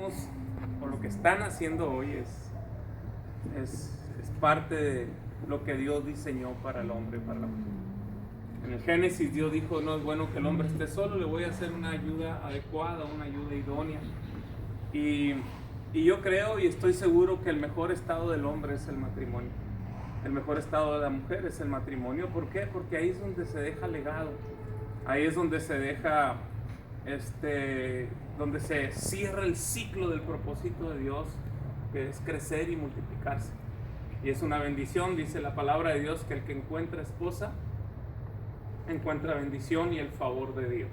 hacemos o lo que están haciendo hoy es parte de lo que Dios diseñó para el hombre, para la mujer. En el Génesis Dios dijo, no es bueno que el hombre esté solo, le voy a hacer una ayuda adecuada, una ayuda idónea. Y yo creo y estoy seguro que el mejor estado del hombre es el matrimonio. El mejor estado de la mujer es el matrimonio. ¿Por qué? Porque ahí es donde se deja legado. Ahí es donde se deja, donde se cierra el ciclo del propósito de Dios, que es crecer y multiplicarse. Y es una bendición, dice la palabra de Dios, que el que encuentra esposa, encuentra bendición y el favor de Dios.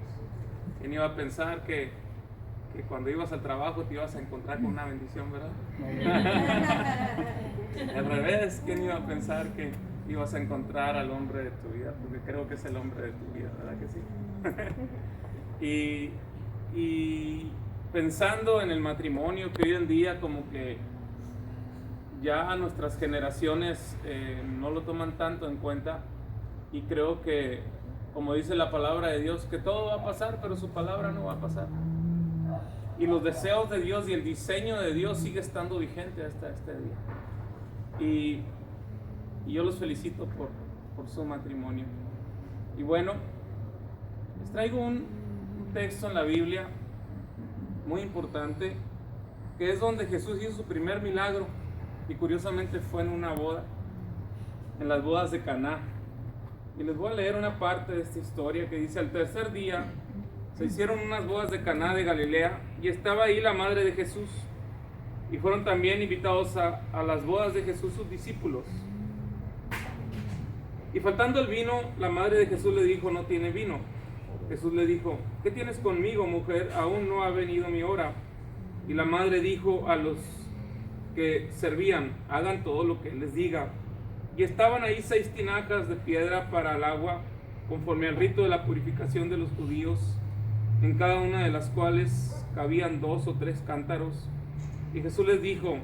¿Quién iba a pensar que cuando ibas al trabajo te ibas a encontrar con una bendición, verdad? Al revés, ¿quién iba a pensar que ibas a encontrar al hombre de tu vida? Porque creo que es el hombre de tu vida, ¿verdad que sí? y pensando en el matrimonio, que hoy en día como que ya nuestras generaciones no lo toman tanto en cuenta, y creo que, como dice la palabra de Dios, que todo va a pasar, pero su palabra no va a pasar. Y los deseos de Dios y el diseño de Dios sigue estando vigente hasta este día. Y yo los felicito por su matrimonio. Y bueno, les traigo un texto en la Biblia muy importante, que es donde Jesús hizo su primer milagro, y curiosamente fue en una boda, en las bodas de Caná. Y les voy a leer una parte de esta historia que dice: al tercer día se hicieron unas bodas de Caná de Galilea, y estaba ahí la madre de Jesús, y fueron también invitados a las bodas de Jesús sus discípulos. Y faltando el vino, la madre de Jesús le dijo: no tiene vino. Jesús le dijo: ¿qué tienes conmigo, mujer? Aún no ha venido mi hora. Y la madre dijo a los que servían: hagan todo lo que él les diga. Y estaban ahí 6 tinajas de piedra para el agua, conforme al rito de la purificación de los judíos, en cada una de las cuales cabían 2 o 3 cántaros. Y Jesús les dijo: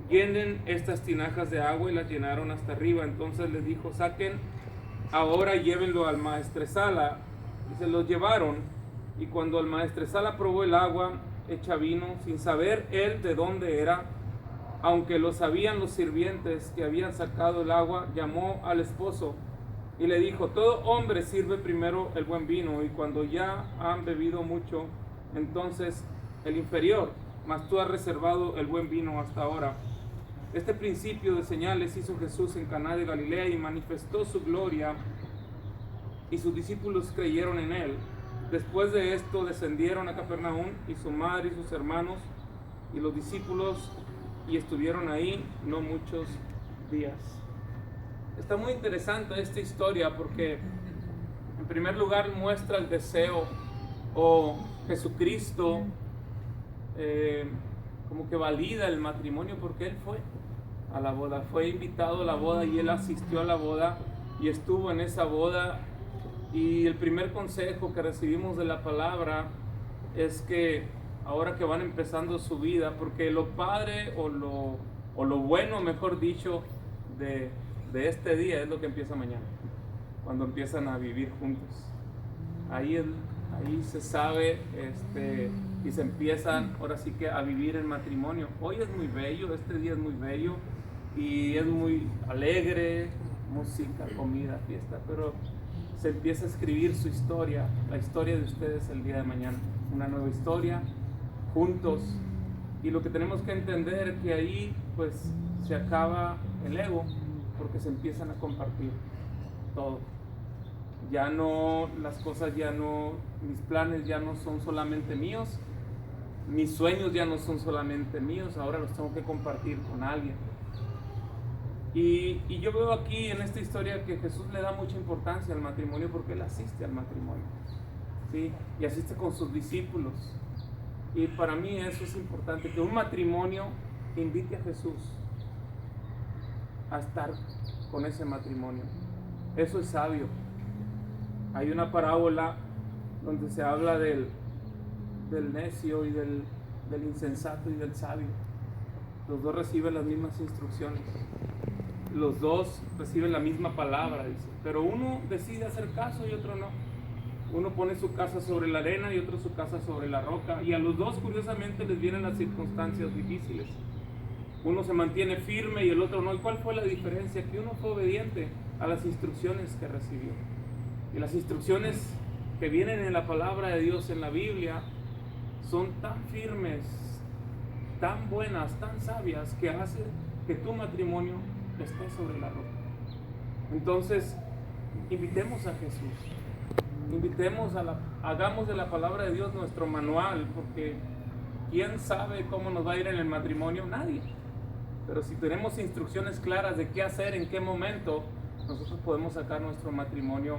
llenen estas tinajas de agua, y las llenaron hasta arriba. Entonces les dijo: saquen ahora y llévenlo al maestresala. Y se los llevaron. Y cuando el maestresala probó el agua hecha vino, sin saber él de dónde era, aunque lo sabían los sirvientes que habían sacado el agua, llamó al esposo y le dijo: todo hombre sirve primero el buen vino, y cuando ya han bebido mucho, entonces el inferior, mas tú has reservado el buen vino hasta ahora. Este principio de señales hizo Jesús en Caná de Galilea y manifestó su gloria, y sus discípulos creyeron en él. Después de esto descendieron a Capernaum, y su madre y sus hermanos y los discípulos, y estuvieron ahí no muchos días. Está muy interesante esta historia porque, en primer lugar, muestra el deseo, o Jesucristo como que valida el matrimonio, porque él fue a la boda, fue invitado a la boda, y él asistió a la boda y estuvo en esa boda. Y el primer consejo que recibimos de la palabra es que ahora que van empezando su vida, porque lo padre o lo bueno, mejor dicho, de este día es lo que empieza mañana, cuando empiezan a vivir juntos. Ahí se sabe y se empiezan ahora sí que a vivir el matrimonio. Hoy es muy bello, este día es muy bello y es muy alegre, música, comida, fiesta, pero se empieza a escribir su historia, la historia de ustedes el día de mañana, una nueva historia juntos. Y lo que tenemos que entender es que ahí pues se acaba el ego, porque se empiezan a compartir todo. Ya no, las cosas ya no, mis planes ya no son solamente míos, mis sueños ya no son solamente míos, ahora los tengo que compartir con alguien. Y yo veo aquí en esta historia que Jesús le da mucha importancia al matrimonio, porque él asiste al matrimonio, ¿sí? Y asiste con sus discípulos. Y para mí eso es importante, que un matrimonio invite a Jesús a estar con ese matrimonio. Eso es sabio. Hay una parábola donde se habla del necio y del insensato y del sabio. Los dos reciben las mismas instrucciones. Los dos reciben la misma palabra, dice. Pero uno decide hacer caso y otro no. Uno pone su casa sobre la arena y otro su casa sobre la roca. Y a los dos, curiosamente, les vienen las circunstancias difíciles. Uno se mantiene firme y el otro no. ¿Y cuál fue la diferencia? Que uno fue obediente a las instrucciones que recibió. Y las instrucciones que vienen en la palabra de Dios, en la Biblia, son tan firmes, tan buenas, tan sabias, que hace que tu matrimonio esté sobre la roca. Entonces, invitemos a Jesús. Hagamos de la palabra de Dios nuestro manual, porque ¿quién sabe cómo nos va a ir en el matrimonio? Nadie. Pero si tenemos instrucciones claras de qué hacer, en qué momento, nosotros podemos sacar nuestro matrimonio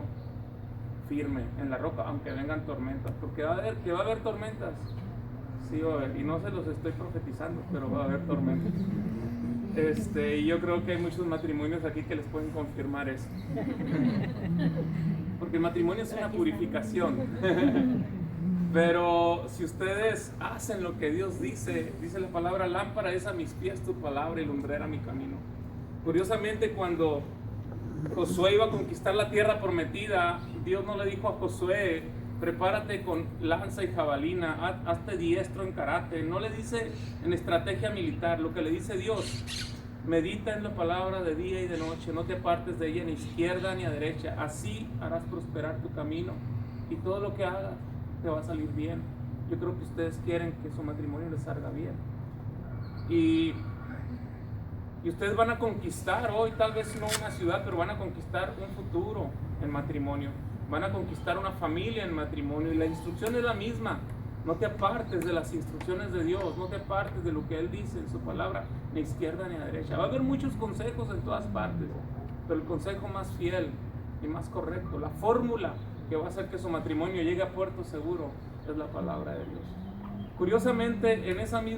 firme en la roca, aunque vengan tormentas, porque va a haber tormentas. Sí va a haber, y no se los estoy profetizando, pero va a haber tormentas. Y yo creo que hay muchos matrimonios aquí que les pueden confirmar eso. Porque el matrimonio es una purificación. Pero si ustedes hacen lo que Dios dice la palabra: lámpara es a mis pies tu palabra y lumbrera mi camino. Curiosamente, cuando Josué iba a conquistar la tierra prometida, Dios no le dijo a Josué: prepárate con lanza y jabalina, hazte diestro en karate. No le dice en estrategia militar. Lo que le dice Dios: medita en la palabra de día y de noche, no te apartes de ella ni izquierda ni a derecha, así harás prosperar tu camino y todo lo que hagas te va a salir bien. Yo creo que ustedes quieren que su matrimonio les salga bien, y ustedes van a conquistar hoy, tal vez no una ciudad, pero van a conquistar un futuro en matrimonio, van a conquistar una familia en matrimonio, y la instrucción es la misma: no te apartes de las instrucciones de Dios, no te apartes de lo que Él dice en su palabra, ni a izquierda ni a derecha. Va a haber muchos consejos en todas partes, pero el consejo más fiel y más correcto, la fórmula que va a hacer que su matrimonio llegue a puerto seguro, es la palabra de Dios. Curiosamente, en esa misma